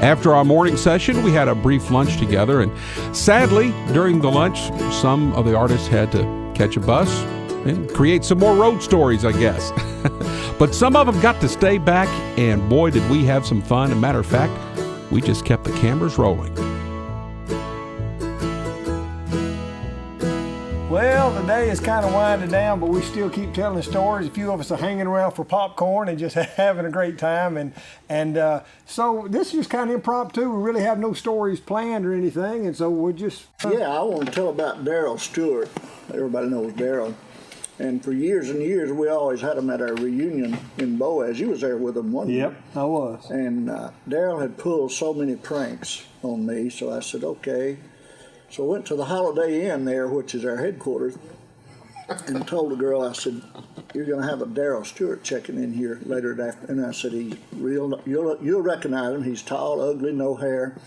After our morning session, we had a brief lunch together, and sadly, during the lunch, some of the artists had to catch a bus and create some more road stories, I guess. But some of them got to stay back, and boy, did we have some fun. As a matter of fact, we just kept the cameras rolling. Well, the day is kind of winding down, but we still keep telling stories. A few of us are hanging around for popcorn and just having a great time. And so this is just kind of impromptu. We really have no stories planned or anything, and so we're just... Yeah, I want to tell about Darrell Stewart. Everybody knows Darrell. And for years and years, we always had him at our reunion in Boaz. You was there with him, wasn't you? Yep, I was. And Darrell had pulled so many pranks on me, so I said, okay. So I went to the Holiday Inn there, which is our headquarters, and told the girl, I said, you're going to have a Darrell Stewart checking in here later that afternoon. And I said, he's real. You'll recognize him. He's tall, ugly, no hair.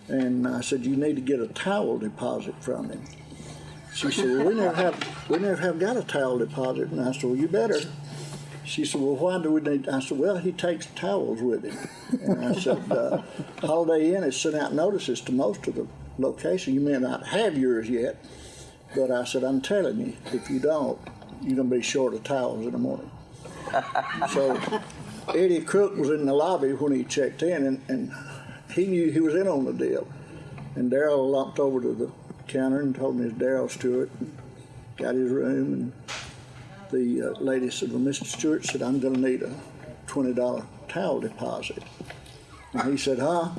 And I said, you need to get a towel deposit from him. She said, well, we never have got a towel deposit. And I said, well, you better. She said, well, why do we need? I said, well, he takes towels with him. And I said, Holiday Inn has sent out notices to most of the location. You may not have yours yet, but I said, I'm telling you, if you don't, you're going to be short of towels in the morning. So Eddie Crook was in the lobby when he checked in, and he knew he was in on the deal. And Darrell lumped over to the counter and told me it's Darrell Stewart, and got his room, and the lady said, well, Mr. Stewart said, I'm going to need a $20 towel deposit. And he said, huh?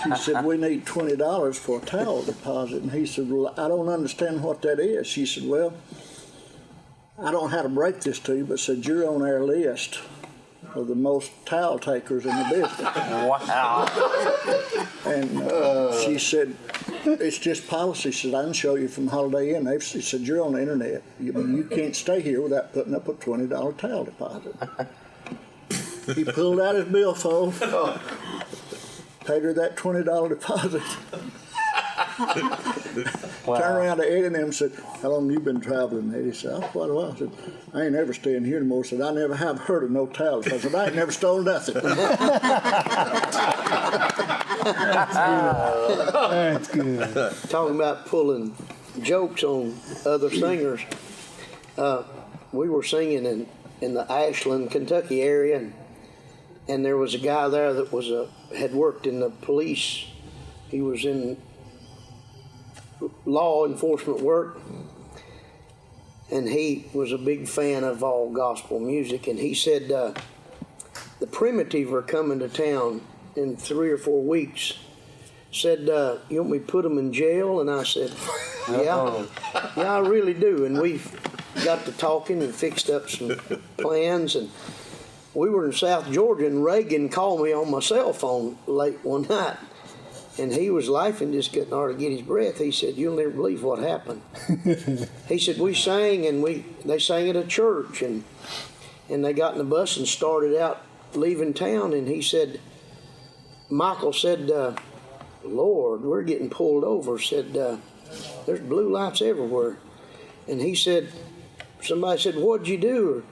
She said, we need $20 for a towel deposit. And he said, well, I don't understand what that is. She said, well, I don't know how to break this to you, but said, you're on our list of the most towel takers in the business. Wow. And she said, it's just policy. She said, I can show you from Holiday Inn. She said, you're on the internet. You can't stay here without putting up a $20 towel deposit. He pulled out his billfold, paid her that $20 deposit. Wow. Turned around to Eddie and them and said, how long you been traveling? Eddie said, oh, quite a while. I said, I ain't ever staying here anymore. Said, I never have heard of no towels. I said, I ain't never stole nothing. That's good. Talking about pulling jokes on other singers, we were singing in the Ashland, Kentucky area, and there was a guy there that had worked in the police. He was in law enforcement work, and he was a big fan of all gospel music. And he said, the Primitive are coming to town in 3 or 4 weeks. Said, you want me to put them in jail? And I said, yeah, I really do. And we got to talking and fixed up some plans. And we were in South Georgia, and Reagan called me on my cell phone late one night. And he was laughing, just couldn't hardly get his breath. He said, you'll never believe what happened. He said, we sang, and they sang at a church, and they got in the bus and started out leaving town. And he said, Michael said, Lord, we're getting pulled over. Said, there's blue lights everywhere. And he said, somebody said, what'd you do? Or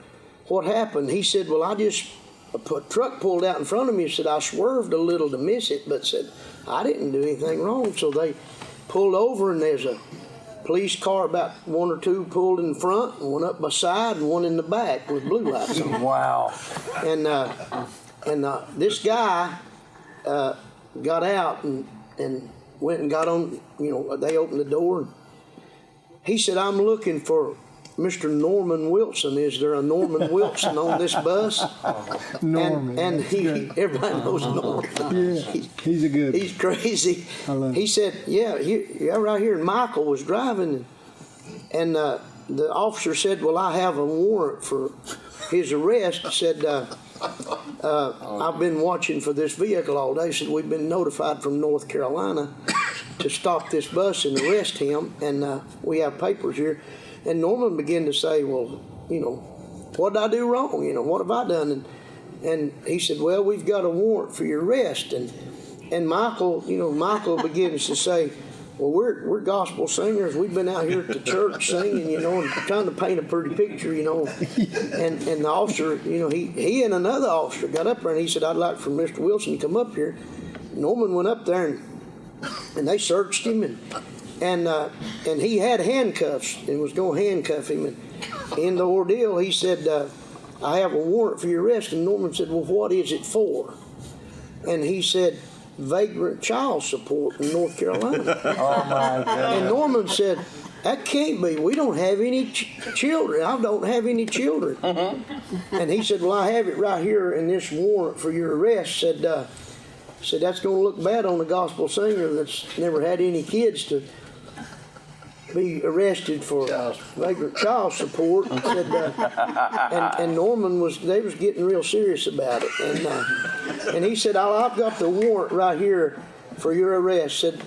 what happened? He said, well, a truck pulled out in front of me. He said, I swerved a little to miss it, but said, I didn't do anything wrong. So they pulled over, and there's a police car, about 1 or 2 pulled in front, and one up my side, and one in the back with blue lights on. Wow. And this guy got out and went and got on, they opened the door. And he said, I'm looking for Mr. Norman Wilson. Is there a Norman Wilson on this bus? Norman. And everybody knows Norman. Yeah, he's a good one. He's crazy. I love He him. said, yeah, right here. And Michael was driving, and the officer said, well, I have a warrant for his arrest. He said, I've been watching for this vehicle all day. He said, we've been notified from North Carolina to stop this bus and arrest him, and we have papers here. And Norman began to say, well, what did I do wrong? What have I done? And he said, well, we've got a warrant for your arrest. And Michael begins to say, well, we're gospel singers. We've been out here at the church singing, you know, and trying to paint a pretty picture, you know. And the officer, you know, he and another officer got up there and he said, I'd like for Mr. Wilson to come up here. Norman went up there and they searched him and he had handcuffs and was going to handcuff him. And in the ordeal, he said, I have a warrant for your arrest. And Norman said, well, what is it for? And he said, vagrant child support in North Carolina. Oh my God. And Norman said, that can't be. We don't have any children. I don't have any children. And he said, well, I have it right here in this warrant for your arrest. Said that's going to look bad on a gospel singer that's never had any kids to be arrested for vagrant child support. And said, and Norman was getting real serious about it. And he said, I've got the warrant right here for your arrest. Said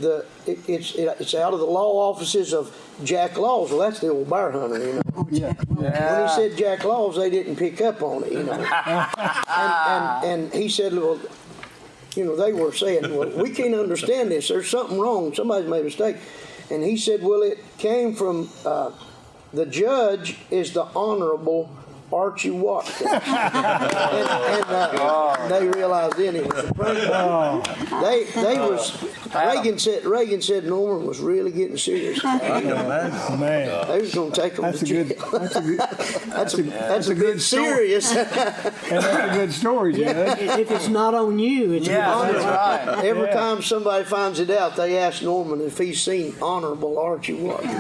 it's out of the law offices of Jack Laws. Well, that's the old bear hunter, you know. Yeah. When he said Jack Laws, they didn't pick up on it, you know. and he said, well, you know, they were saying, well, we can't understand this. There's something wrong. Somebody's made a mistake. And he said, well, it came from the judge is the Honorable Archie Watkins. and they realized then it was a prank. Reagan said Norman was really getting serious. Man, They was going to take him to jail. That's a good serious. and that's a good story, Judge. If it's not on you, it's That's right. Every time somebody finds it out, they ask Norman if he's seen Honorable Archie Watkins.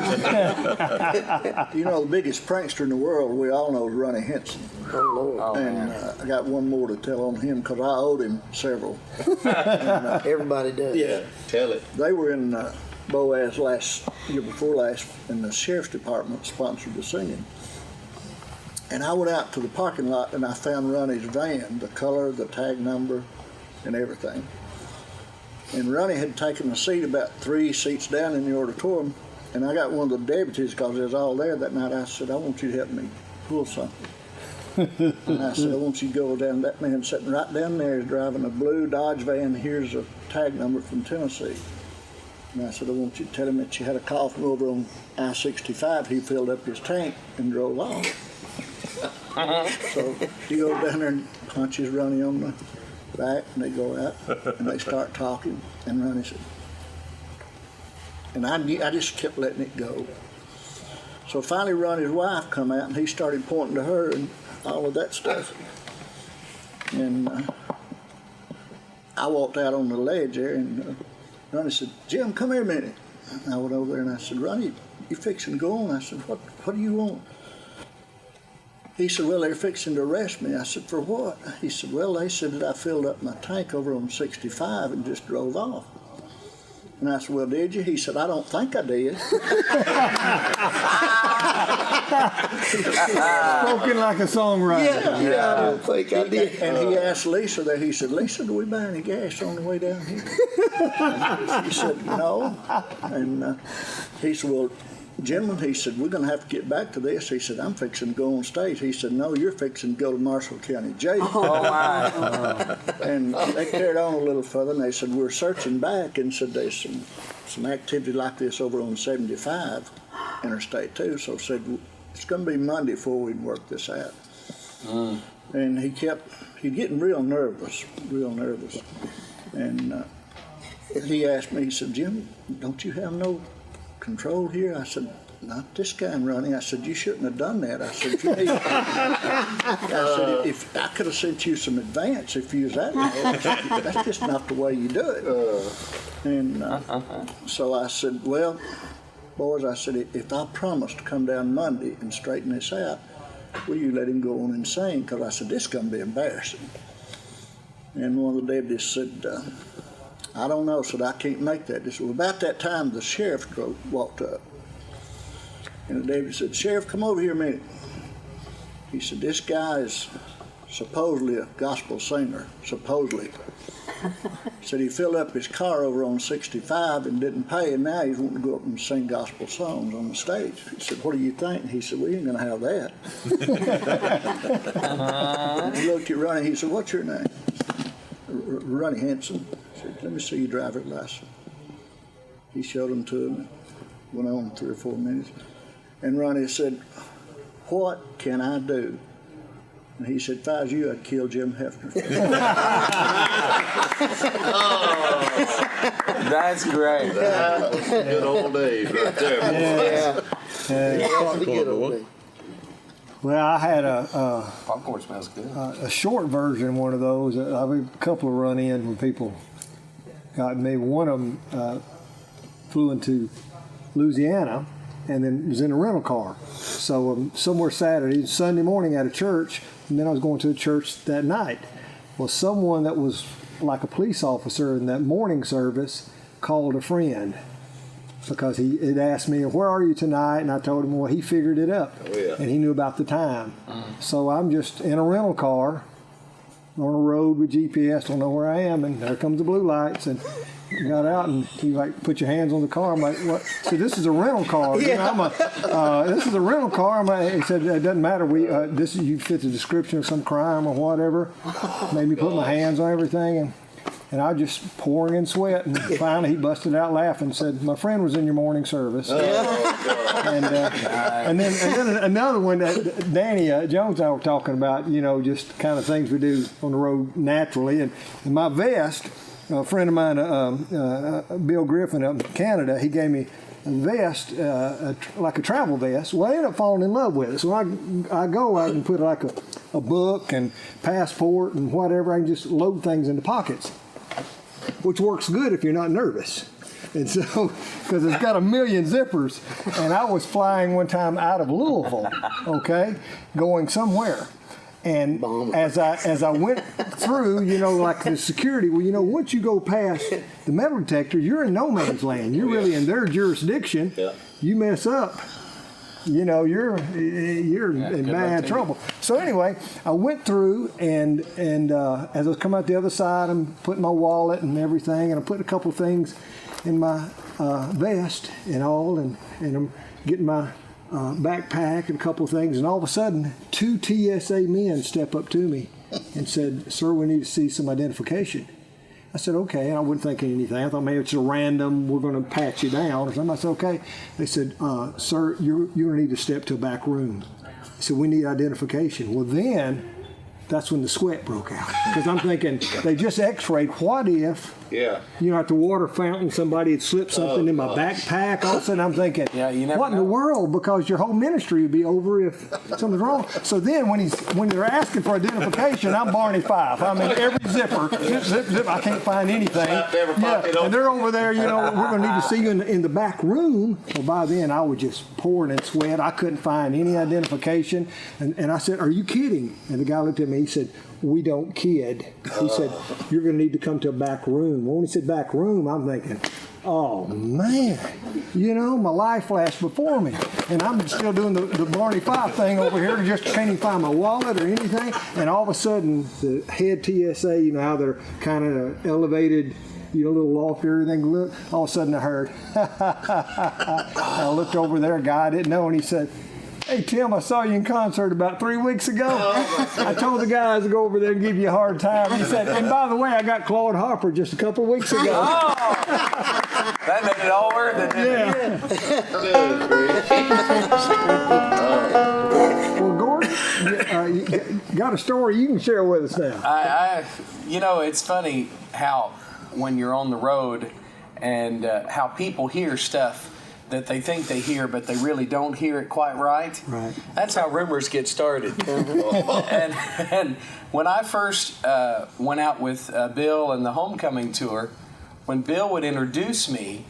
You know, the biggest prankster in the world, we all know, is Ronnie Hinson. Oh, Lord. And I got one more to tell on him because I owed him several. Everybody does. Yeah. Tell it. They were in Boaz year before last, and the sheriff's department sponsored the singing. And I went out to the parking lot and I found Ronnie's van, the color, the tag number, and everything. And Ronnie had taken a seat about 3 seats down in the auditorium, and I got one of the deputies, because they was all there that night. I said, I want you to help me pull something. And I said, I want you to go down. That man sitting right down there is driving a blue Dodge van. Here's a tag number from Tennessee. And I said, I want you to tell him that you had a call from over on I-65. He filled up his tank and drove off. So he goes down there and punches Ronnie on the back, and they go out and they start talking. And Ronnie said, and I just kept letting it go. So finally Ronnie's wife come out and he started pointing to her and all of that stuff. And I walked out on the ledge there, and Ronnie said, Jim, come here a minute. And I went over there and I said, Ronnie, you fixing to go on? I said, what do you want? He said, well, they're fixing to arrest me. I said, for what? He said, well, they said that I filled up my tank over on 65 and just drove off. And I said, well, did you? He said, I don't think I did. Spoken like a songwriter. Yeah, I don't think I did. And he asked Lisa there, he said, Lisa, do we buy any gas on the way down here? She said, no. And he said, well, gentlemen, he said, we're going to have to get back to this. He said, I'm fixing to go on stage. He said, no, you're fixing to go to Marshall County Jail. Oh, my. And they carried on a little further, and they said, we're searching back, and said there's some activity like this over on 75 Interstate too. So said, it's going to be Monday before we can work this out. And he's getting real nervous. And he asked me, he said, Jim, don't you have no control here? I said, not this guy, Ronnie. I said, you shouldn't have done that. I said, if I could have sent you some advance if you was that way. That's just not the way you do it. And so I said, well, boys, I said, if I promise to come down Monday and straighten this out, will you let him go on and sing? Because I said, this is going to be embarrassing. And one of the deputies said, I don't know, said, I can't make that. This was about that time the sheriff walked up. And the deputy said, Sheriff, come over here a minute. He said, this guy is supposedly a gospel singer, supposedly. He said he filled up his car over on 65 and didn't pay, and now he's wanting to go up and sing gospel songs on the stage. He said, what do you think? He said, we ain't going to have that. He looked at Ronnie, he said, what's your name? Ronnie Hinson. He said, let me see your driver's license. He showed them to him. Went on 3 or 4 minutes. And Ronnie said, "What can I do?" And he said, "If I was you, I'd kill Jim Hefner." That's great. Good old days right there. The good old days. Well, I had Popcorn smells good. a short version of one of those. I've had a couple of run-ins when people got me. One of them flew into Louisiana and then was in a rental car. So somewhere Saturday, Sunday morning at a church, and then I was going to a church that night. Well, someone that was like a police officer in that morning service called a friend because he had asked me, "Where are you tonight?" And I told him, well, he figured it up. Oh, yeah. And he knew about the time. So I'm just in a rental car on a road with GPS, don't know where I am, and there comes the blue lights, and got out, and he like, "Put your hands on the car." I'm like, "What?" So this is a rental car. You know, this is a rental car. He said, "It doesn't matter. This is, you fit the description of some crime or whatever." Made me put my hands on everything, and I just pouring in sweat, and finally he busted out laughing and said, "My friend was in your morning service." And then another one that Danny Jones and I were talking about, you know, just kind of things we do on the road naturally, and my vest. A friend of mine, Bill Griffin up in Canada, he gave me a vest, like a travel vest. Well, I ended up falling in love with it. So when I can put like a book and passport and whatever. I can just load things into pockets, which works good if you're not nervous. And so, because it's got a million zippers, and I was flying one time out of Louisville, okay, going somewhere. And as I went through, you know, like the security, well, you know, once you go past the metal detector, you're in no man's land. You're really in their jurisdiction. Yeah. You mess up, you know, you're in bad trouble. So anyway, I went through, and as I was coming out the other side, I'm putting my wallet and everything, and I put a couple of things in my vest and all, and I'm getting my backpack and a couple of things, and all of a sudden 2 TSA men step up to me and said, "Sir, we need to see some identification." I said, "Okay," and I wasn't thinking anything. I thought maybe it's a random, we're going to pat you down or something. I said, "Okay." They said, "Sir, you're going to need to step to a back room." I said, "We need identification." Well, then that's when the sweat broke out, because I'm thinking they just x-rayed. What if, Yeah. you know, at the water fountain, somebody had slipped something in my backpack? All of a sudden, I'm thinking, you never what in the know. world? Because your whole ministry would be over if something's wrong. So then, when they're asking for identification, I'm Barney Fife. I'm in every zipper. Zip, zip, zip. I can't find anything. Slap every pocket And they're over there. You know, we're going to need to see you in the back room. Well, by then, I was just pouring in sweat. I couldn't find any identification. And I said, "Are you kidding?" And the guy looked at me. He said, "We don't kid." He said, "You're going to need to come to a back room." Well, when he said back room, I'm thinking, oh man, you know, my life flashed before me, and I'm still doing the Barney Fife thing over here. Just can't even find my wallet or anything. And all of a sudden, the head TSA, you know how they're kind of elevated, you know, a little lofty, everything. Look, all of a sudden I heard. I looked over there, a guy I didn't know, and he said, "Hey, Tim, I saw you in concert about 3 weeks ago. I told the guys to go over there and give you a hard time." He said, "And by the way, I got Claude Harper just a couple of weeks ago." That made it all worth it, didn't it? Well, Gordon, you got a story you can share with us now. You know, it's funny how when you're on the road and how people hear stuff that they think they hear, but they really don't hear it quite right. Right. That's how rumors get started. and when I first went out with Bill and the homecoming tour, when Bill would introduce me,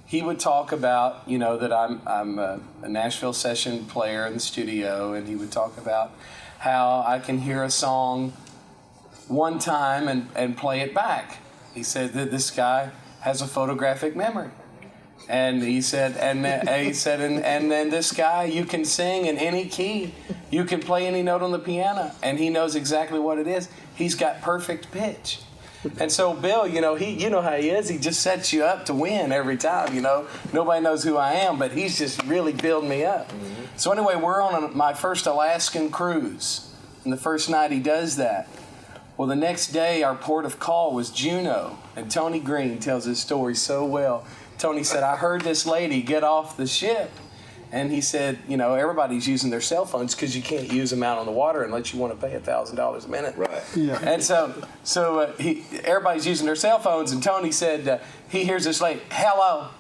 he would talk about, you know, that I'm a Nashville session player in the studio, and he would talk about how I can hear a song one time and play it back. He said that this guy has a photographic memory. And he said, and then this guy, you can sing in any key, you can play any note on the piano, and he knows exactly what it is. He's got perfect pitch. And so Bill, you know, you know how he is. He just sets you up to win every time. You know, nobody knows who I am, but he's just really building me up. Mm-hmm. So anyway, we're on my first Alaskan cruise, and the first night he does that. Well, the next day our port of call was Juneau, and Tony Green tells his story so well. Tony said, I heard this lady get off the ship. And he said, you know, everybody's using their cell phones because you can't use them out on the water unless you want to pay $1,000 a minute. Right. Yeah. And so everybody's using their cell phones. And Tony said, he hears this lady, hello.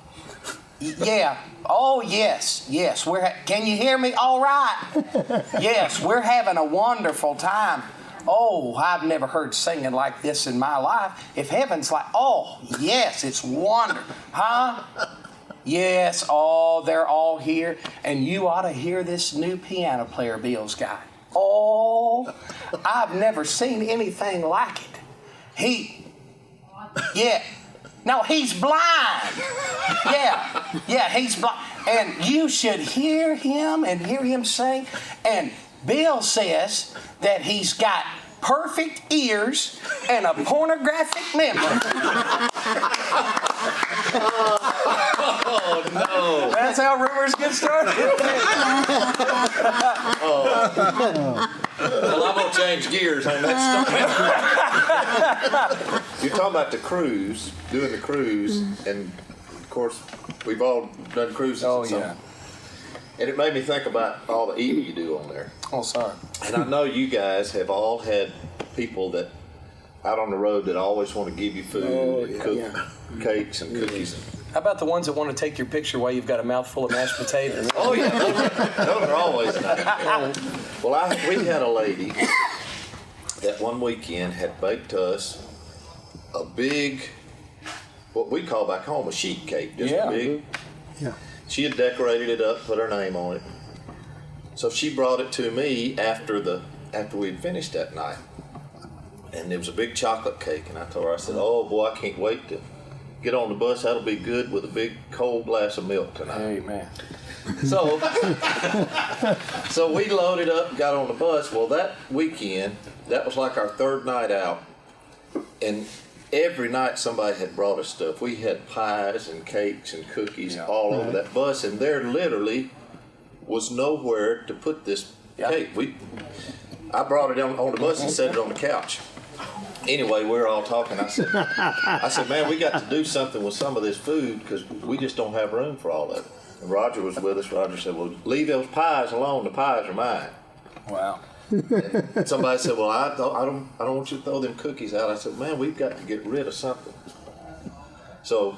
Yeah. Oh, yes. Yes. Can you hear me? All right. Yes, we're having a wonderful time. Oh, I've never heard singing like this in my life. If heaven's like, oh, yes, it's wonderful. Huh? Yes, oh, they're all here. And you ought to hear this new piano player Bill's got. Oh, I've never seen anything like it. No, he's blind. Yeah, he's blind. And you should hear him and hear him sing. And Bill says that he's got perfect ears and a pornographic memory. Oh, no. That's how rumors get started. Well, I'm going to change gears on that story. You're talking about the cruise, doing the cruise, and of course, we've all done cruises. Oh, and some. yeah. And it made me think about all the eating you do on there. Oh, sorry. And I know you guys have all had people that out on the road that always want to give you food and cook cakes and cookies. How about the ones that want to take your picture while you've got a mouthful of mashed potatoes? Oh yeah, those are always nice. Well, we had a lady that one weekend had baked us a big, what we call back home a sheet cake, just a big. Yeah. She had decorated it up, put her name on it. So she brought it to me after we'd finished that night. And there was a big chocolate cake, and I told her, I said, oh boy, I can't wait to get on the bus. That'll be good with a big cold glass of milk tonight. Amen. So we loaded up and got on the bus. Well, that weekend, that was like our third night out. And every night somebody had brought us stuff. We had pies and cakes and cookies all over that bus, and there literally was nowhere to put this cake. I brought it on the bus and set it on the couch. Anyway, we were all talking. I said, man, we got to do something with some of this food because we just don't have room for all of it. And Roger was with us. Roger said, well, leave those pies alone. The pies are mine. Wow. And somebody said, well, I don't want you to throw them cookies out. I said, man, we've got to get rid of something. So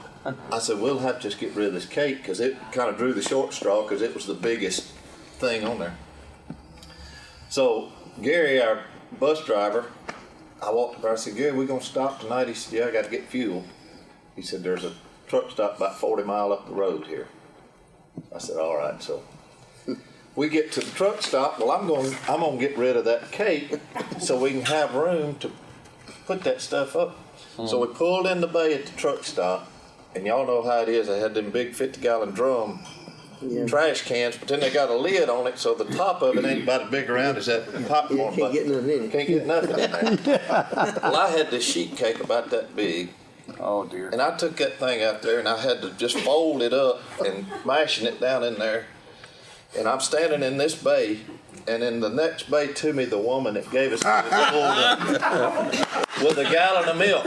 I said, we'll have to just get rid of this cake because it kind of drew the short straw because it was the biggest thing on there. So Gary, our bus driver, I walked up, I said, Gary, we going to stop tonight? He said, yeah, I got to get fuel. He said, there's a truck stop about 40 miles up the road here. I said, all right. So we get to the truck stop. Well, I'm going to get rid of that cake so we can have room to put that stuff up. So we pulled in the bay at the truck stop, and y'all know how it is. They had them big 50-gallon drum trash cans, but then they got a lid on it, so the top of it ain't about as big around as that popcorn. Can't get nothing in it. Can't get nothing in there. Well, I had this sheet cake about that big. Oh, dear. And I took that thing out there and I had to just fold it up and mashing it down in there. And I'm standing in this bay, and in the next bay to me, the woman that gave us with a gallon of milk.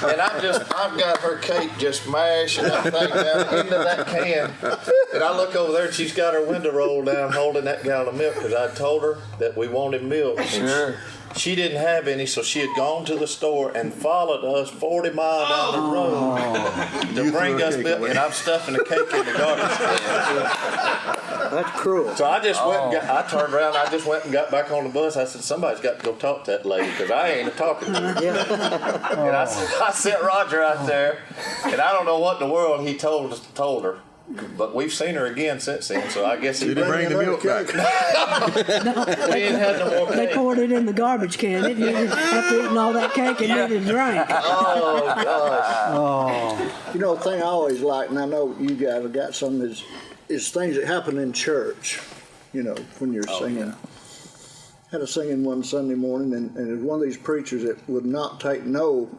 And I've got her cake just mashing that thing down into that can. And I look over there and she's got her window rolled down holding that gallon of milk because I told her that we wanted milk. Sure. She didn't have any, so she had gone to the store and followed us 40 miles down the road to bring us milk. And I'm stuffing the cake in the garbage can. That's cruel. So I just I turned around, I just went and got back on the bus. I said, somebody's got to go talk to that lady because I ain't talking to her. And I sent Roger out there, and I don't know what in the world he told her. But we've seen her again since then, so I guess he didn't bring the milk back. We ain't had no more They cake. poured it in the garbage can. It needed, after eating all that cake, it needed a drink. Oh, gosh. You know, the thing I always like, and I know you guys have got some, is things that happen in church, you know, when you're singing. Had a singing one Sunday morning, and it was one of these preachers that would not take no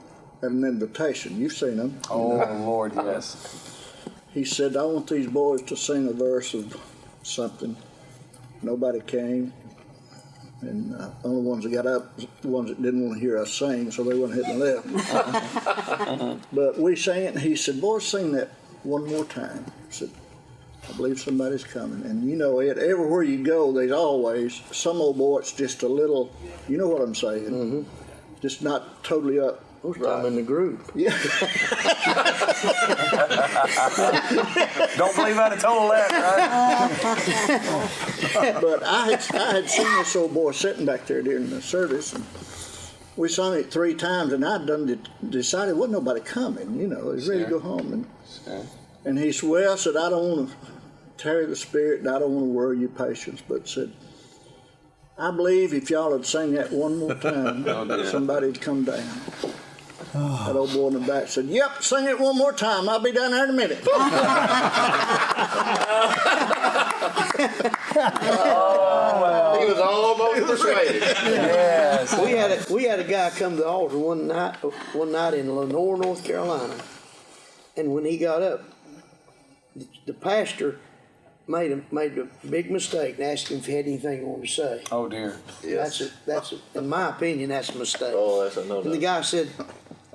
at an invitation. You've seen them. Oh, Lord, yes. He said, I want these boys to sing a verse of something. Nobody came. And the only ones that got up was the ones that didn't want to hear us sing, so they went ahead and left. But we sang it, and he said, "Boy, sing that one more time." I said, "I believe somebody's coming." And you know, everywhere you go, there's always some old boy that's just a little, you know what I'm saying, just not totally up. I'm in the group. Yeah. Don't believe I'd have told that, right? But I had seen this old boy sitting back there during the service, and we sung it 3 times, and I'd decided wasn't nobody coming, you know, I was ready to go home. And he said, "Well," I said, "I don't want to tarry the spirit, and I don't want to worry your patience," but said, "I believe if y'all had sang that one more time, somebody'd come down." That old boy in the back said, "Yep, sing it one more time. I'll be down there in a minute." Oh, well. He was almost persuaded. Yes. We had a guy come to the altar one night in Lenore, North Carolina, and when he got up, the pastor made a big mistake and asked him if he had anything he wanted to say. Oh dear. Yes. That's in my opinion, that's a mistake. Oh, that's a no. And the guy said,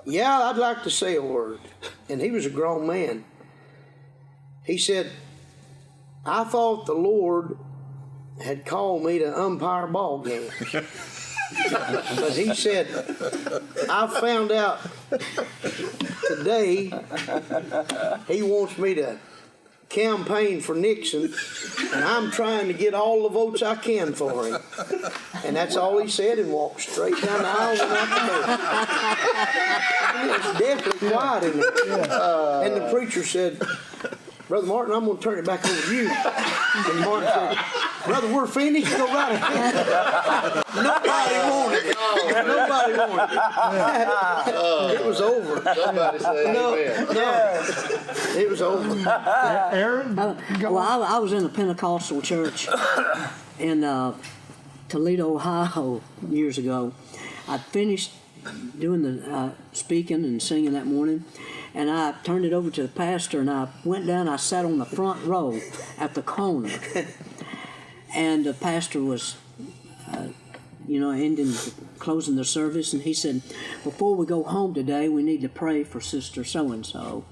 "Yeah, I'd like to say a word." And he was a grown man. He said, "I thought the Lord had called me to umpire ball games." But he said, "I found out today he wants me to campaign for Nixon, and I'm trying to get all the votes I can for him." And that's all he said, and walked straight down the aisle and out the door. It was definitely quiet in there. And the preacher said, "Brother Martin, I'm going to turn it back over to you." And Martin said, "Brother, we're finished. Go right ahead." Nobody wanted it. Nobody wanted it. It was over. Somebody say amen. No, it was over. Aaron? Well, I was in a Pentecostal church in Toledo, Ohio, years ago. I finished doing the speaking and singing that morning, and I turned it over to the pastor, and I went down. I sat on the front row at the corner, and the pastor was, closing the service, and he said, "Before we go home today, we need to pray for Sister So-and-so.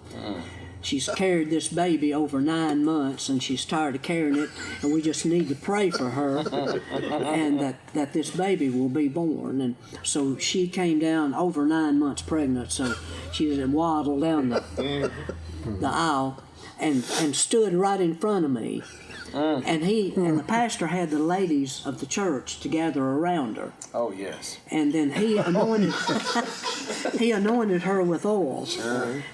She's carried this baby over 9 months, and she's tired of carrying it, and we just need to pray for her, and that this baby will be born." And so she came down over 9 months pregnant, so she just waddled down the aisle and stood right in front of me. And the pastor had the ladies of the church to gather around her. Oh yes. And then he anointed her with oil,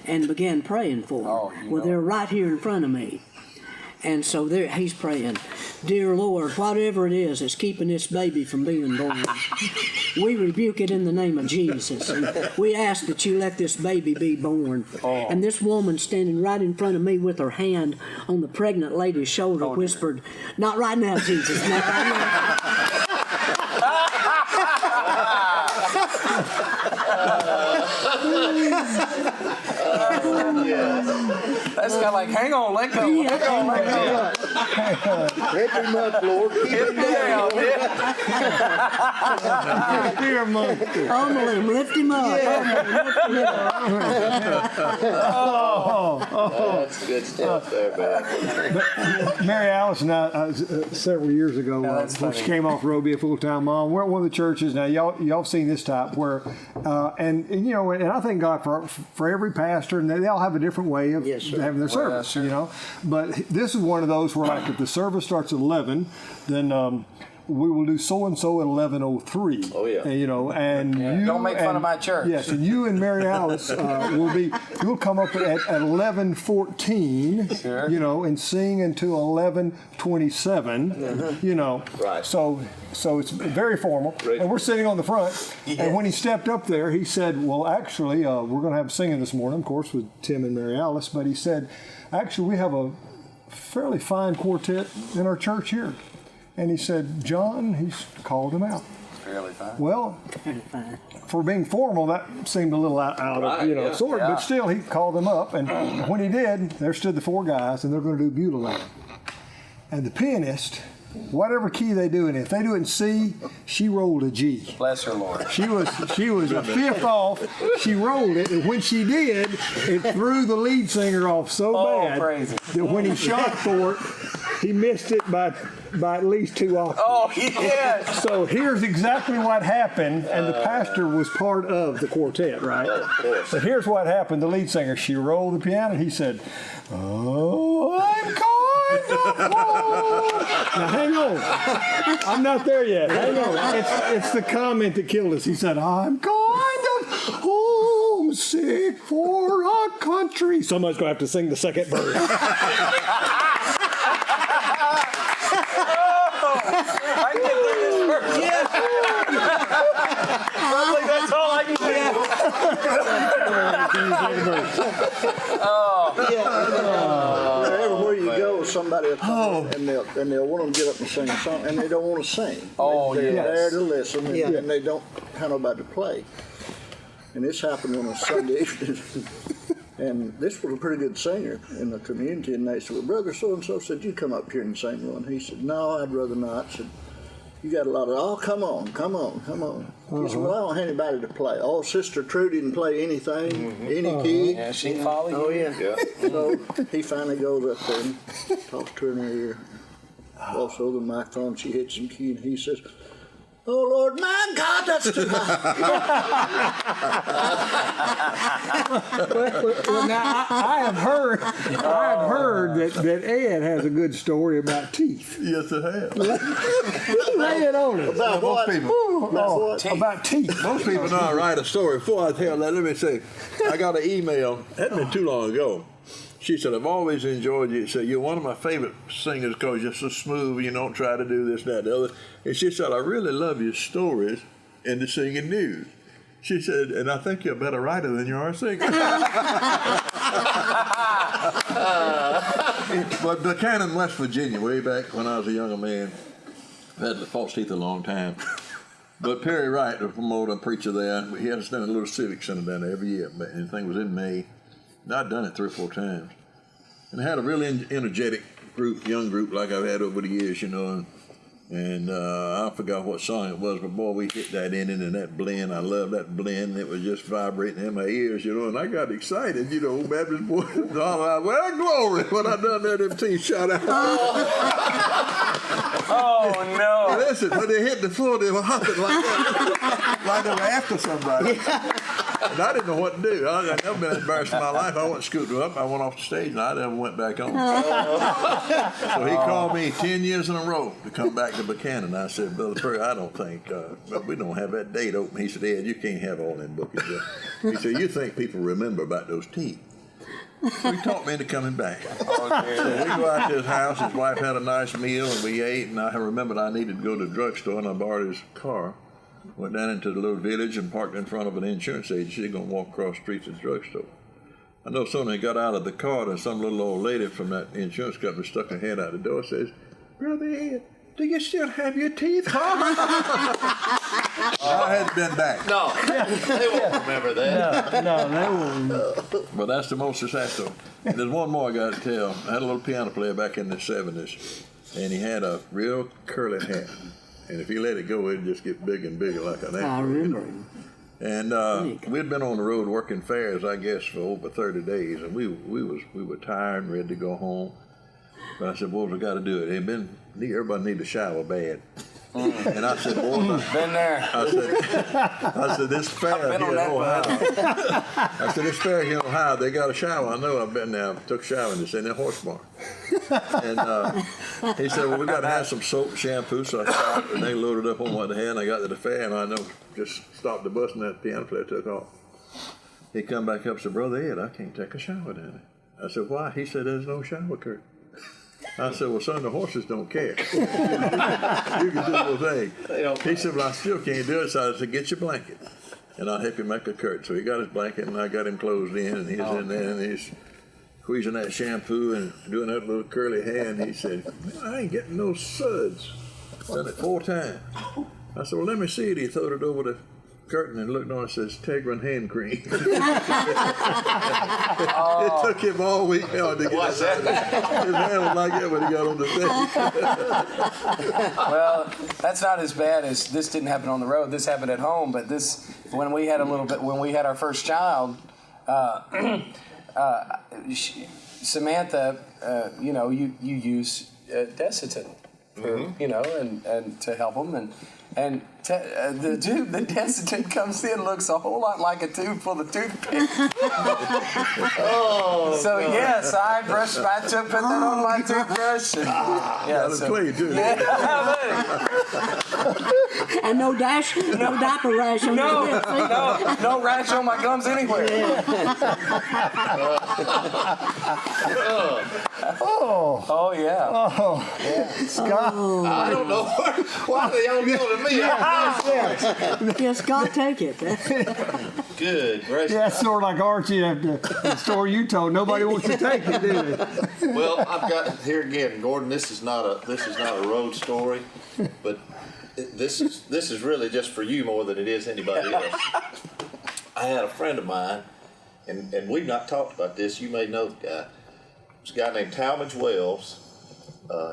and began praying for her. Oh, they're right here in front of me. And so he's praying, "Dear Lord, whatever it is that's keeping this baby from being born, we rebuke it in the name of Jesus. And we ask that you let this baby be born." And this woman standing right in front of me with her hand on the pregnant lady's shoulder whispered, "Not right now, Jesus, not right now." That's kind of like, hang on, let go. Hang on, let go. Lift him up, Lord. Keep him down. Dear monster. Humble him, lift him up. That's good stuff there, man. Mary Alice and I, several years ago, when she came off road, be a full-time mom, we're at one of the churches. Now, y'all seen this type where, and I thank God for every pastor, and they all have a different way of having their service, sure. But this is one of those where, like, if the service starts at 11, then we will do so and so at 11:03. Oh yeah. And, and you Don't make fun of my church. Yes, and you and Mary Alice you'll come up at 11:14. Sure. And sing until 11:27. Right. So it's very formal, Right. and we're sitting on the front. And when he stepped up there, he said, "Well, actually, we're going to have singing this morning, of course, with Tim and Mary Alice." But he said, "Actually, we have a fairly fine quartet in our church here." And he said, "John," he's called him out. Fairly fine. Well, for being formal, that seemed a little out of sort. Yeah. But still, he called them up, and when he did, there stood the 4 guys, and they're going to do Beulah Land. And the pianist whatever key they do it in. If they do it in C, she rolled a G. Bless her, Lord. She was a fifth off. She rolled it, and when she did, it threw the lead singer off so bad crazy. that when he shot for it, he missed it by at least 2 octaves. Oh, yes. So here's exactly what happened, and the pastor was part of the quartet, right? So here's what happened. The lead singer, she rolled the piano, and he said, "Oh, I'm kind of home." Now hang on, I'm not there yet. Hang on, it's the comment that killed us. He said, "I'm kind of homesick for a country." Somebody's gonna have to sing the second verse. I can do this first. Yes. That's all I can do. Everywhere you go, somebody will come and they'll want to get up and sing a song, and they don't want to sing. They're there to listen, and they don't have nobody to play. And this happened on a Sunday evening. And this was a pretty good singer in the community, and they said, "Well, Brother so-and-so said you come up here and sing one." He said, "No, I'd rather not." I said, "You got a lot of, oh, come on. He said, "Well, I don't have anybody to play." Oh, Sister Trudy didn't play anything, any key. Yeah, she can follow you. Oh, yeah. So he finally goes up there and talks to her in her ear. Also the microphone, she hits some key, and he says, "Oh, Lord, my God, that's too high." Well, now I have heard that Ed has a good story about teeth. Yes, it has. Lay it on us. About what? About teeth. Most people know I write a story. Before I tell that, let me say, I got an email, hadn't been too long ago. She said, "I've always enjoyed you." She said, "You're one of my favorite singers because you're so smooth. You don't try to do this, that, the other." And she said, "I really love your stories and the singing news." She said, "And I think you're a better writer than you are a singer." But Buchanan, West Virginia, way back when I was a younger man, I had false teeth a long time. But Perry Wright, the promoter and preacher there, he had us down a little civic center down there every year. And the thing was in May. And I'd done it 3 or 4 times. And I had a really energetic group, young group like I've had over the years, you know. And I forgot what song it was, but boy, we hit that ending and that blend. I love that blend. It was just vibrating in my ears, you know. And I got excited, you know, old Baptist boy. Well, glory, when I done that, them teeth shot out. Oh, no. Listen, when they hit the floor, they were hopping like that, like they were after somebody. And I didn't know what to do. I'd never been embarrassed in my life. I went scooting up. I went off the stage, and I never went back on. So he called me 10 years in a row to come back to Buchanan. I said, "Brother Perry, I don't think, we don't have that date open." He said, "Ed, you can't have all them bookings." He said, "You think people remember about those teeth?" So he talked me into coming back. So we go out to his house. His wife had a nice meal, and we ate. And I remembered I needed to go to the drugstore, and I borrowed his car. Went down into the little village and parked in front of an insurance agency, going to walk across the street to the drugstore. I know soon he got out of the car, and some little old lady from that insurance company stuck her head out the door and says, "Brother Ed, do you still have your teeth, huh?" I hadn't been back. No, they won't remember that. No, they won't. But that's the most successful. And there's one more I got to tell. I had a little piano player back in the 70s, and he had a real curly hat. And if he let it go, it'd just get bigger and bigger like an apple. I remember him. And we'd been on the road working fairs, I guess, for over 30 days, and we were tired and ready to go home. But I said, "Boys, we got to do it." Everybody need a shower bad. And I said, "Boys, Been there. I said, this fair here in Ohio. I said, this fair here in Ohio, they got a shower. I know I've been there. I took a shower in this in their horse barn." And he said, "Well, we got to have some soap and shampoo." So I stopped, and they loaded up on what they had, and I got to the fair, and I know just stopped the bus, and that piano player took off. He come back up and said, "Brother Ed, I can't take a shower down there." I said, "Why?" He said, "There's no shower curtain." I said, "Well, son, the horses don't care. You can do your thing." He said, "Well, I still can't do it." So I said, "Get your blanket, and I'll help you make a curtain." So he got his blanket, and I got him closed in, and he's in there, and he's squeezing that shampoo and doing that little curly hair, and he said, "Man, I ain't getting no suds." Done it 4 times. I said, "Well, let me see it." He throwed it over the curtain and looked on it says Tegrin hand cream. It took him all week to get What's that. His hand was like that when he got on the stage. Well, that's not as bad as this didn't happen on the road. This happened at home. But this, when we had our first child, Samantha, you use Desitin, for, and to help them, and the tube, the Desitin comes in, looks a whole lot like a tube full of toothpaste. So yes, I put that on my toothbrush. And, That was clean too. And no diaper rash on your lips. No rash on my gums anywhere. Oh yeah. Scott. I don't know why they all go to me. Yes, God, take it. Good gracious. Yeah, it's sort of like Archie at the story you told. Nobody wants to take it, do they? Well, I've got here again, Gordon. This is not a road story, but this is really just for you more than it is anybody else. I had a friend of mine, and we've not talked about this. You may know the guy. It's a guy named Talmadge Wells.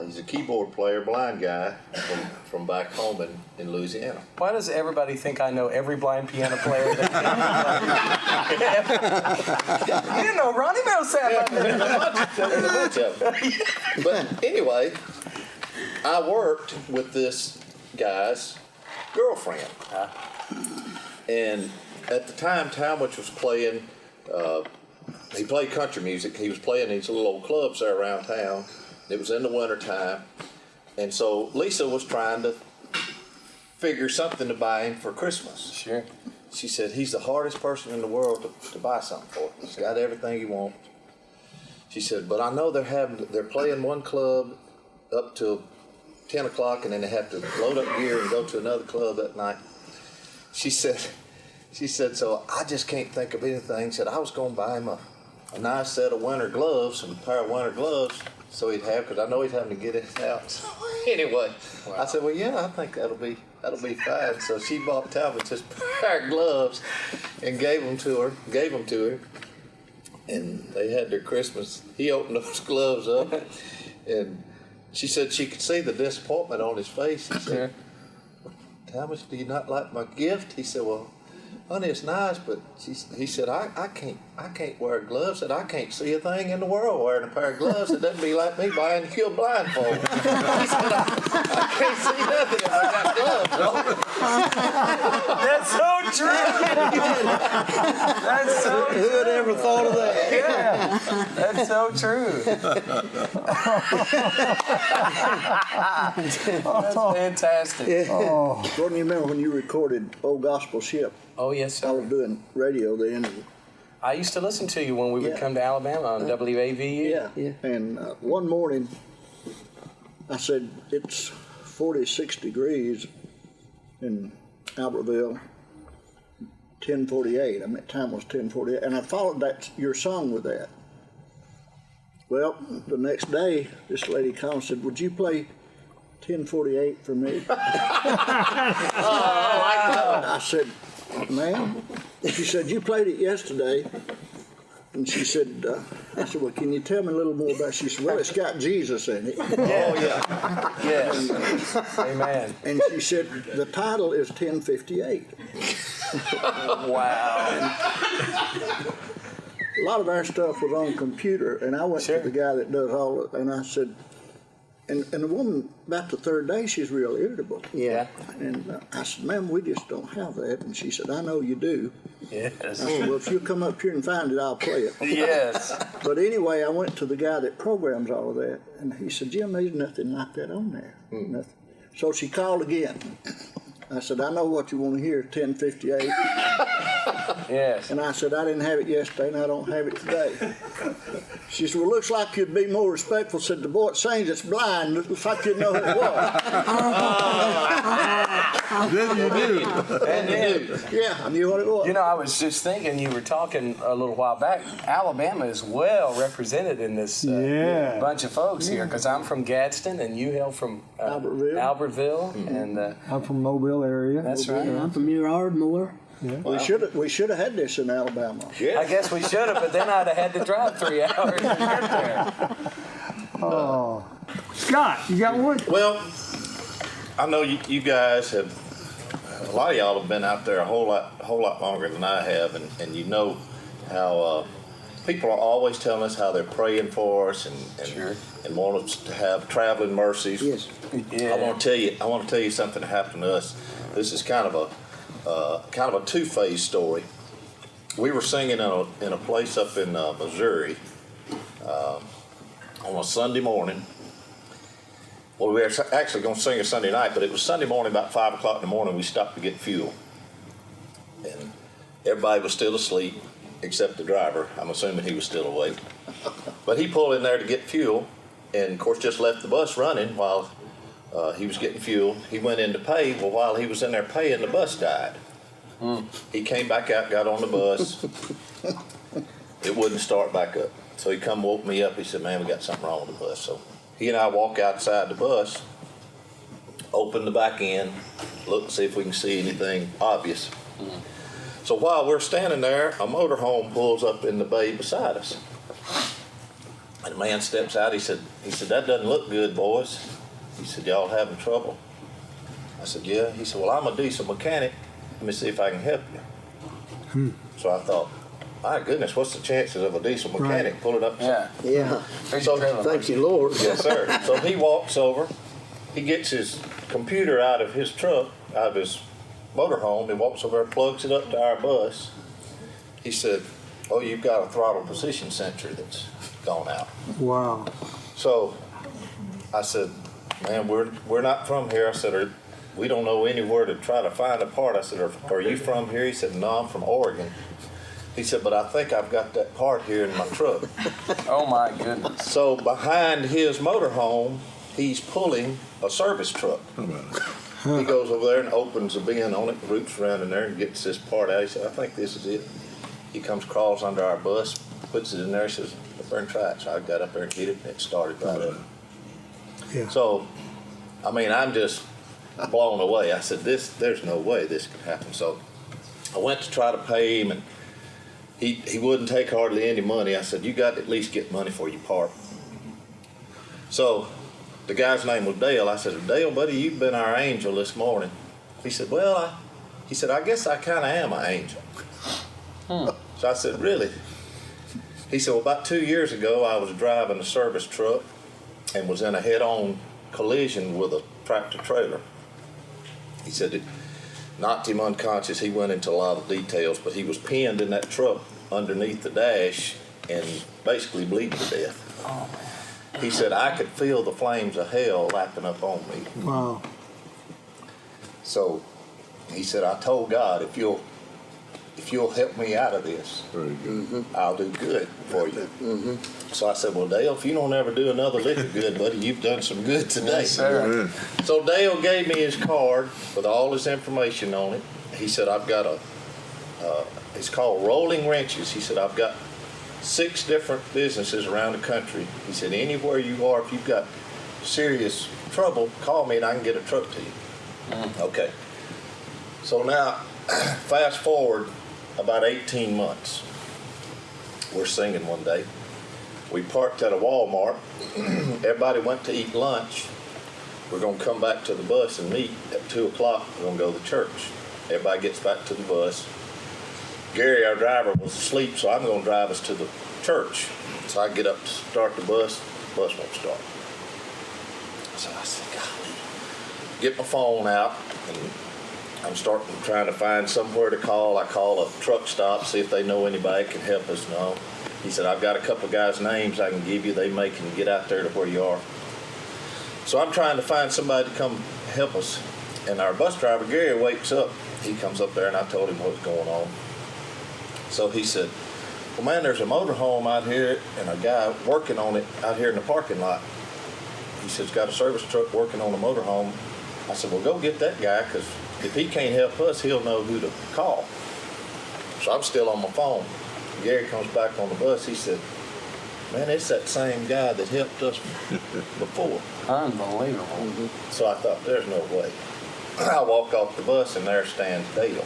He's a keyboard player, blind guy from back home in Louisiana. Why does everybody think I know every blind piano player? You didn't know Ronnie Bell sat There's a bunch of them. But anyway, I worked with this guy's girlfriend. And at the time, Talmadge was playing, he played country music. He was playing these little old clubs there around town. It was in the wintertime. And so Lisa was trying to figure something to buy him for Christmas. Sure. She said, he's the hardest person in the world to buy something for. He's got everything he wants. She said, but I know they're playing one club up till 10 o'clock and then they have to load up gear and go to another club that night. She said, so I just can't think of anything. She said, I was going to buy him a nice set of winter gloves, a pair of winter gloves, so he'd have, because I know he's having to get it out. So anyway, wow. I said, well, yeah, I think that'll be fine. So she bought Talbot this pair of gloves and gave them to her, and they had their Christmas. He opened those gloves up, and she said she could see the disappointment on his face. She said, Talbot, do you not like my gift? He said, well, honey, it's nice, but he said, I can't wear gloves. Said, I can't see a thing in the world wearing a pair of gloves. It doesn't be like me buying you a blindfold. He said, I can't see nothing if I got gloves on. That's so true. That's so true. Who had ever thought of that? Yeah, that's so true. That's fantastic. Gordon, you remember when you recorded Old Gospel Ship? Oh, yes, sir. I was doing radio then. I used to listen to you when we would come to Alabama on WAVU. Yeah. And one morning, I said, it's 46 degrees in Albertville, 10:48. I mean, time was 10:48. And I followed your song with that. Well, the next day, this lady called and said, would you play 10:48 for me? I said, ma'am? She said, you played it yesterday. And she said, I said, well, can you tell me a little more about it? She said, well, it's got Jesus in it. Oh, yeah. Yes. Amen. And she said, the title is 10:58. Wow. A lot of our stuff was on computer, and I went to the guy that does all of it, and I said, and the woman, about the third day, she's real irritable. Yeah. And I said, ma'am, we just don't have that. And she said, I know you do. Yes. I said, well, if you'll come up here and find it, I'll play it. Yes. But anyway, I went to the guy that programs all of that, and he said, Jim, there's nothing like that on there. Nothing. So she called again. I said, I know what you want to hear, 10:58. Yes. And I said, I didn't have it yesterday, and I don't have it today. She said, well, looks like you'd be more respectful. Said, the boy that sings it's blind. Looks like you'd know who it was. Then you knew. And then, Yeah, I knew what it was. you know, I was just thinking, you were talking a little while back, Alabama is well represented in this Yeah. bunch of folks here, because I'm from Gadsden and you hail from Albertville. And I'm from Mobile area. that's right. I'm from near Ardmore. We should have had this in Alabama. I guess we should have, but then I'd have had to drive 3 hours to get there. Oh, Scott, you got one? Well, I know you guys have. A lot of y'all have been out there a whole lot longer than I have, and you know how people are always telling us how they're praying for us and want us to have traveling mercies. Yes. Yeah. I want to tell you something that happened to us. This is kind of a two-phase story. We were singing in a place up in Missouri on a Sunday morning. Well, we were actually going to sing a Sunday night, but it was Sunday morning, about 5 o'clock in the morning. We stopped to get fuel, and everybody was still asleep except the driver. I'm assuming he was still awake, but he pulled in there to get fuel, and of course just left the bus running while he was getting fuel. He went in to pay. Well, while he was in there paying, the bus died. He came back out, got on the bus. It wouldn't start back up. So he come woke me up. He said, "Man, we got something wrong with the bus." So he and I walk outside the bus, open the back end, look and see if we can see anything obvious. So while we're standing there, a motorhome pulls up in the bay beside us. And the man steps out. He said, "That doesn't look good, boys." He said, "Y'all having trouble?" I said, "Yeah." He said, "Well, I'm a diesel mechanic. Let me see if I can help you." So I thought, my goodness, what's the chances of a diesel mechanic pulling up? Yeah. Yeah. So, Thank you, Lord. yes, sir. So he walks over. He gets his computer out of his truck, out of his motorhome. He walks over and plugs it up to our bus. He said, "Oh, you've got a throttle position sensor that's gone out." Wow. So I said, "Man, we're not from here." I said, "We don't know anywhere to try to find a part." I said, "Are you from here?" He said, "No, I'm from Oregon." He said, "But I think I've got that part here in my truck." Oh my goodness. So behind his motorhome, he's pulling a service truck. He goes over there and opens a bin on it, roots around in there and gets this part out. He said, "I think this is it." He comes, crawls under our bus, puts it in there. He says, "Up there and try it." So I got up there and hit it, and it started right up. Yeah. So, I mean, I'm just blown away. I said, there's no way this could happen. So I went to try to pay him, and he wouldn't take hardly any money. I said, "You got to at least get money for your part." So the guy's name was Darrell. I said, "Darrell, buddy, you've been our angel this morning." He said, "Well, I guess I kind of am an angel." So I said, "Really?" He said, "Well, about 2 years ago, I was driving a service truck and was in a head-on collision with a tractor trailer." He said it knocked him unconscious. He went into a lot of details, but he was pinned in that truck underneath the dash and basically bleeding to death. He said, "I could feel the flames of hell lapping up on me." Wow. So he said, "I told God, if you'll help me out of this, Very good. I'll do good for you." So I said, "Well, Dale, if you don't ever do another lick of good, buddy, you've done some good today." Yes, sir. Amen. So Dale gave me his card with all his information on it. He said, "I've got it's called Rolling Wrenches." He said, "I've got 6 different businesses around the country." He said, "Anywhere you are, if you've got serious trouble, call me and I can get a truck to you." Okay. So now, fast forward about 18 months. We're singing one day. We parked at a Walmart. Everybody went to eat lunch. We're going to come back to the bus and meet at 2 o'clock. We're going to go to church. Everybody gets back to the bus. Gary, our driver, was asleep, so I'm going to drive us to the church. So I get up to start the bus won't start. So I said, "Golly." Get my phone out, and I'm trying to find somewhere to call. I call a truck stop, see if they know anybody that can help us. No. He said, "I've got a couple of guys' names I can give you. They may can get out there to where you are." So I'm trying to find somebody to come help us. And our bus driver, Gary, wakes up. He comes up there, and I told him what's going on. So he said, "Well, man, there's a motorhome out here and a guy working on it out here in the parking lot." He said, "He's got a service truck working on a motorhome." I said, "Well, go get that guy, because if he can't help us, he'll know who to call. So I'm still on my phone. Gary comes back on the bus. He said, man, it's that same guy that helped us before. Unbelievable. So I thought, there's no way. I walk off the bus, and there stands Dale.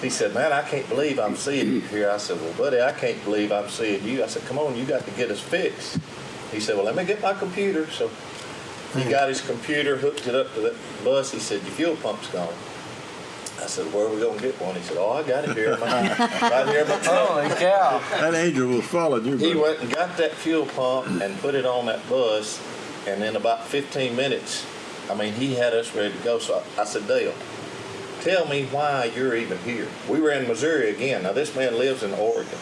He said, man, I can't believe I'm seeing you here. I said, well, buddy, I can't believe I'm seeing you. I said, come on, you got to get us fixed. He said, well, let me get my computer. So he got his computer, hooked it up to the bus. He said, your fuel pump's gone. I said, where are we going to get one? He said, oh, I got it here. Right here in my truck. Holy cow. That angel was following you. He brother. went and got that fuel pump and put it on that bus, and in about 15 minutes, I mean, he had us ready to go. So I said, Dale, tell me why you're even here. We were in Missouri again. Now, this man lives in Oregon.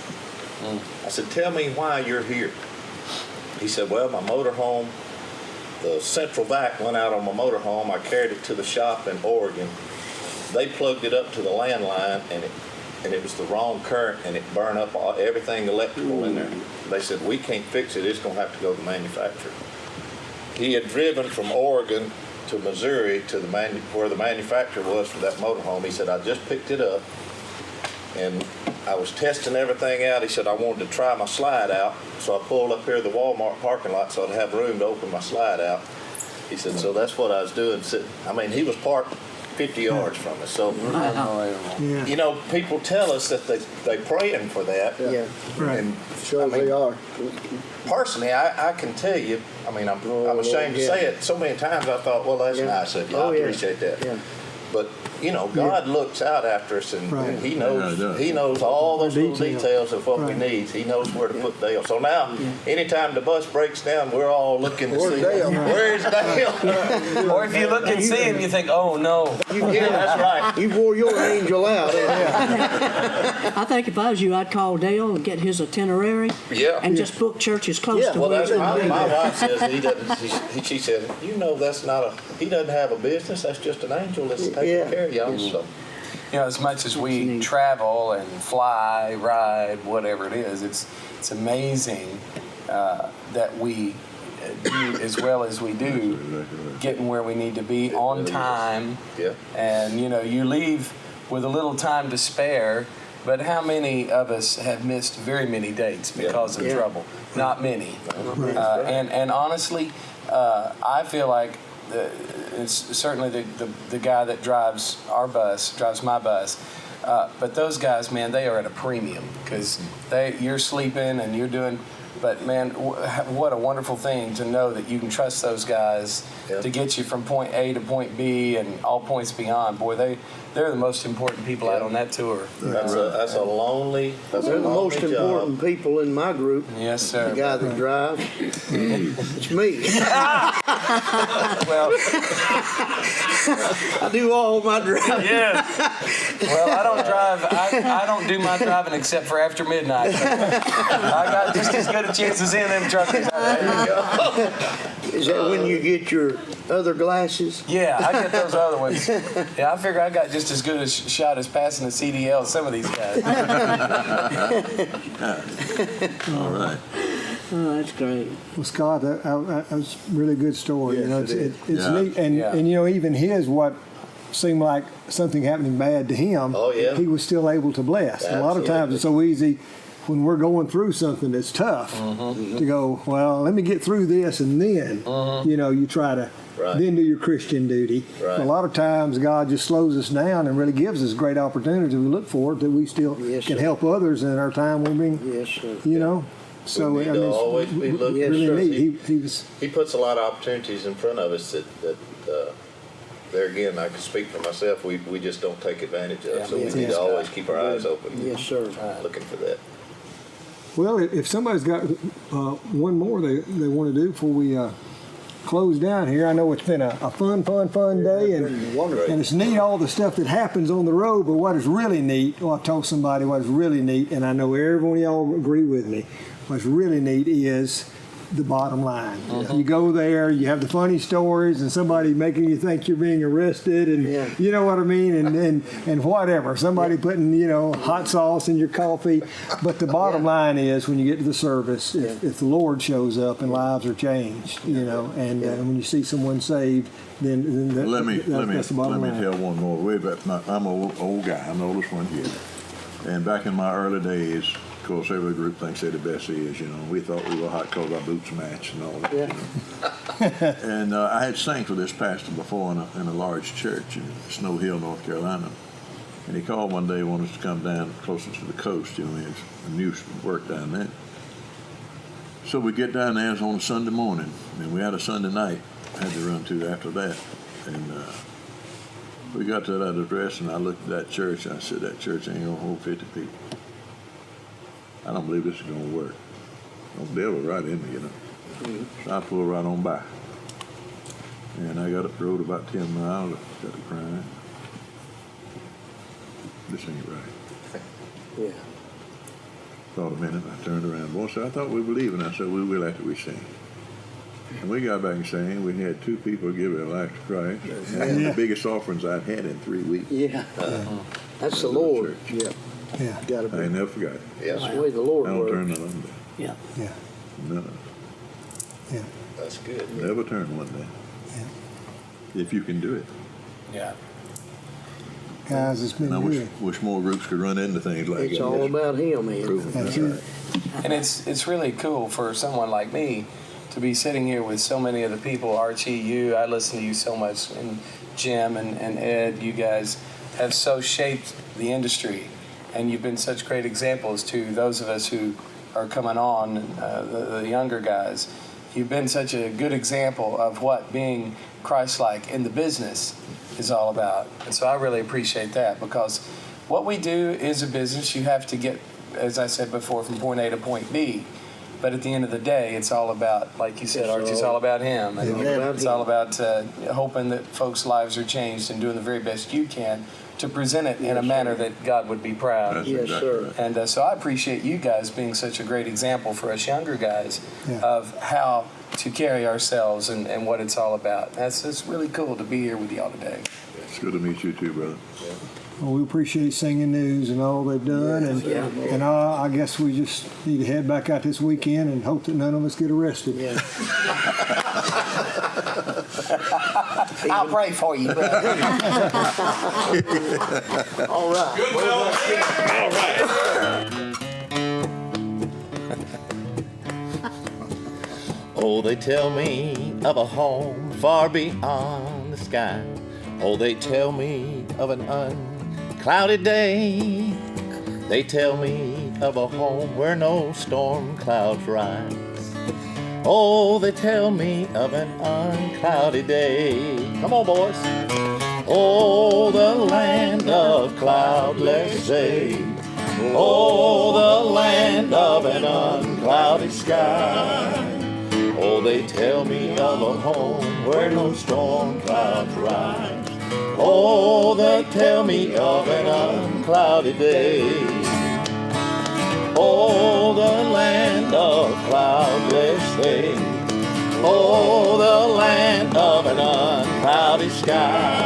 I said, tell me why you're here. He said, well, my motorhome, the central vac went out on my motorhome. I carried it to the shop in Oregon. They plugged it up to the landline, and it was the wrong current, and it burned up everything electrical in there. They said, we can't fix it. It's going to have to go to the manufacturer. He had driven from Oregon to Missouri to where the manufacturer was for that motorhome. He said, I just picked it up, and I was testing everything out. He said, I wanted to try my slide out, so I pulled up here to the Walmart parking lot so I'd have room to open my slide out. He said, so that's what I was doing. I mean, he was parked 50 yards from us. So, Yeah. you know, people tell us that they praying for that. Yeah. Right. And Sure they are. personally, I can tell you, I mean, I'm ashamed to say it. So many times I thought, well, that's nice of you. I appreciate that. Yeah. But, you know, God looks out after us, and, Right. and He Yeah, he does. knows all those little Detail. details of what we Right. need. He knows where to put Dale. So now, anytime the bus breaks down, we're all looking to Where's see, Dale? where's Dale? Or if you look and see him, you think, oh no. Yeah, that's right. You wore your angel out. I think if I was you, I'd call Dale and get his itinerary Yeah. and just book churches close to Well, where that's you're my going. wife says he doesn't. She said, you know, he doesn't have a business. That's just an angel that's taking Yeah. care of y'all. So, You know, as much as we travel and fly, ride, whatever it is, it's amazing that we do as well as we do, getting where we need to be on time. yeah. And, you know, you leave with a little time to spare, but how many of us have missed very many dates because of trouble? Not many. And honestly, I feel like it's certainly the guy that drives my bus. But those guys, man, they are at a premium because you're sleeping and you're doing. But man, what a wonderful thing to know that you can trust those guys to get you from point A to point B and all points beyond. Boy, they're the most important people out on that tour. That's a lonely. That's They're a the lonely most job. important people in my group. Yes, sir. The guy that drives. It's me. Well, I do all my driving. yeah. Well, I don't drive. I don't do my driving except for after midnight. I got just as good a chance as any of them truckers. There you go. Is that when you get your other glasses? Yeah, I get those other ones. Yeah, I figure I got just as good a shot as passing the CDL as some of these guys. All right. Oh, that's great. Well, Scott, that was a really good story. Yes, You know, it is. it's Yeah. neat, and you know, even his what seemed like something happening bad to him, Oh, yeah. he was still able to bless. A lot of times, it's so easy when we're going through something that's tough to go, well, let me get through this, and then you know, you try to then do your Christian duty. Right. A lot of times, God just slows us down and really gives us great opportunities we look for that we still Yes, can sir. help others in our time when we, Yes, sir. you know. So We need to always be looking. Yes, really sir. neat. He was. He puts a lot of opportunities in front of us that there again, I can speak for myself. We just don't take advantage of. So we need to always keep our eyes open. Yes, sir. Looking for that. Well, if somebody's got one more they want to do before we close down here, I know it's been a fun day, and Wonderful. it's neat all the stuff that happens on the road. But what is really neat, well, I told somebody what is really neat, and I know everyone of y'all agree with me. What's really neat is the bottom line. You go there, you have the funny stories, and somebody making you think you're being arrested, and you know what I mean, and whatever. Somebody putting hot sauce in your coffee. But the bottom line is, when you get to the service, if the Lord shows up and lives are changed, and when you see someone saved, then that's the bottom line. Let me tell one more. I'm an old guy. I'm the oldest one here. And back in my early days, of course, every group thinks they're the best there is, We thought we were hot because our boots matched and all that. And I had sang for this pastor before in a large church in Snow Hill, North Carolina. And he called one day, wanted us to come down closer to the coast. He had a new work down there. So we get down there, it was on a Sunday morning, and we had a Sunday night I had to run to after that. And we got to that address, and I looked at that church, and I said, that church ain't going to hold 50 people. I don't believe this is going to work. The devil right in me, So I pulled right on by. And I got up the road about 10 miles, I got to crying. This ain't right. Yeah. Thought a minute, I turned around. Boy, said, I thought we were leaving. I said, we will after we sing. And we got back and sang. We had 2 people give their life to Christ. One of the biggest offerings I'd had in 3 weeks. Yeah. That's the Lord. Yeah. Gotta be. I ain't never forgot it. Yeah. That's the way the Lord I don't works. turn none of them down. Yeah. Yeah. None of them. Yeah. That's good. Never turn one down. Yeah. If you can do it. Yeah. Guys, it's been And I good. wish more groups could run into things like It's that. all about Him, man. That's it. And it's really cool for someone like me to be sitting here with so many of the people. Archie, you, I listen to you so much, and Jim and Ed, you guys have so shaped the industry, and you've been such great examples to those of us who are coming on, the younger guys. You've been such a good example of what being Christ-like in the business is all about. And so I really appreciate that, because what we do is a business. You have to get, as I said before, from point A to point B. But at the end of the day, it's all about, like you said, Archie, it's all about him. And it's all about hoping that folks' lives are changed and doing the very best you can to present it in a manner that God would be proud. That's Yes, exactly sir. right. And so I appreciate you guys being such a great example for us younger guys of how to carry ourselves and what it's all about. It's really cool to be here with y'all today. It's good to meet you too, brother. Well, we appreciate Singing News and all they've done, and I guess we just need to head back out this weekend and hope that none of us get arrested. Yeah. I'll pray for you, brother. All right. All right. Oh, they tell me of a home far beyond the sky. Oh, they tell me of an unclouded day. They tell me of a home where no storm clouds rise. Oh, they tell me of an unclouded day. Come on, boys. Oh, the land of cloudless day. Oh, the land of an unclouded sky. Oh, they tell me of a home where no storm clouds rise. Oh, they tell me of an unclouded day. Oh, the land of cloudless day. Oh, the land of an unclouded sky.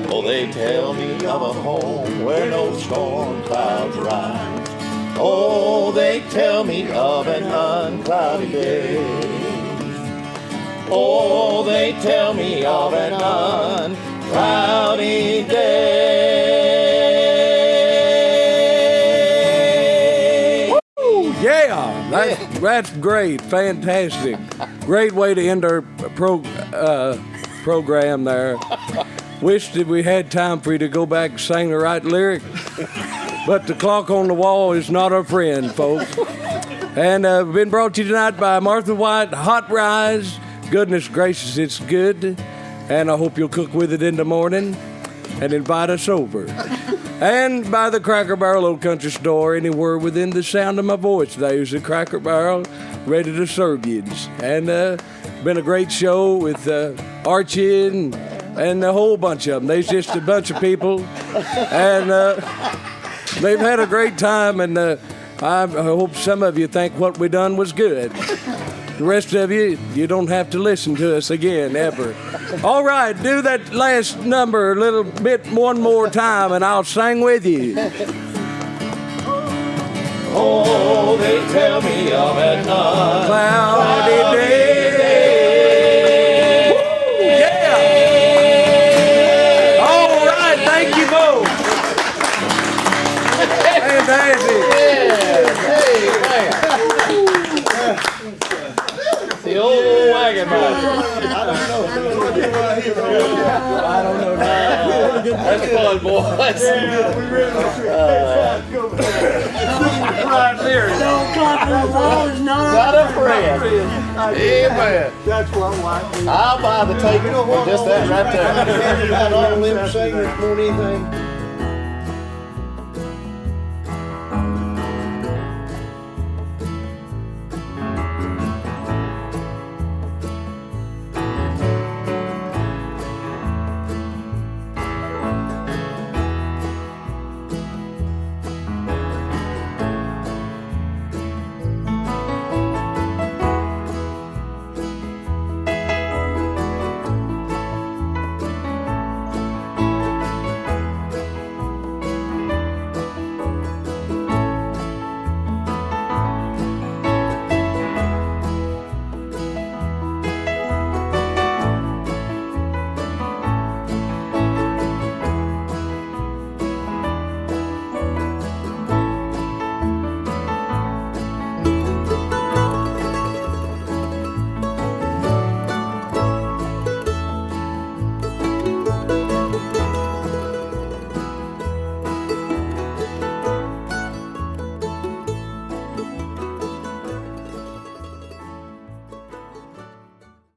Oh, they tell me of a home where no storm clouds rise. Oh, they tell me of an unclouded day. Oh, they tell me of an unclouded day. Woo, yeah, that's great, fantastic. Great way to end our program there. Wish that we had time for you to go back and sing the right lyric, but the clock on the wall is not our friend, folks. And been brought to you tonight by Martha White, Hot Rise. Goodness gracious, it's good. And I hope you'll cook with it in the morning and invite us over. And by the Cracker Barrel Old Country Store, anywhere within the sound of my voice, there's a Cracker Barrel ready to serve you. And been a great show with Archie and a whole bunch of them. There's just a bunch of people. And they've had a great time, and I hope some of you think what we done was good. The rest of you, you don't have to listen to us again ever. All right, do that last number a little bit one more time, and I'll sing with you. Oh, they tell me of at night. Cloudy day. Woo, yeah. All right, thank you both. Fantastic. The old wagon man. I don't know. That's fun, boys. Don't clock on the wall is Not a friend. Amen. That's what like me. I'll buy the tape. Just that right there. Got all them singers more than anything.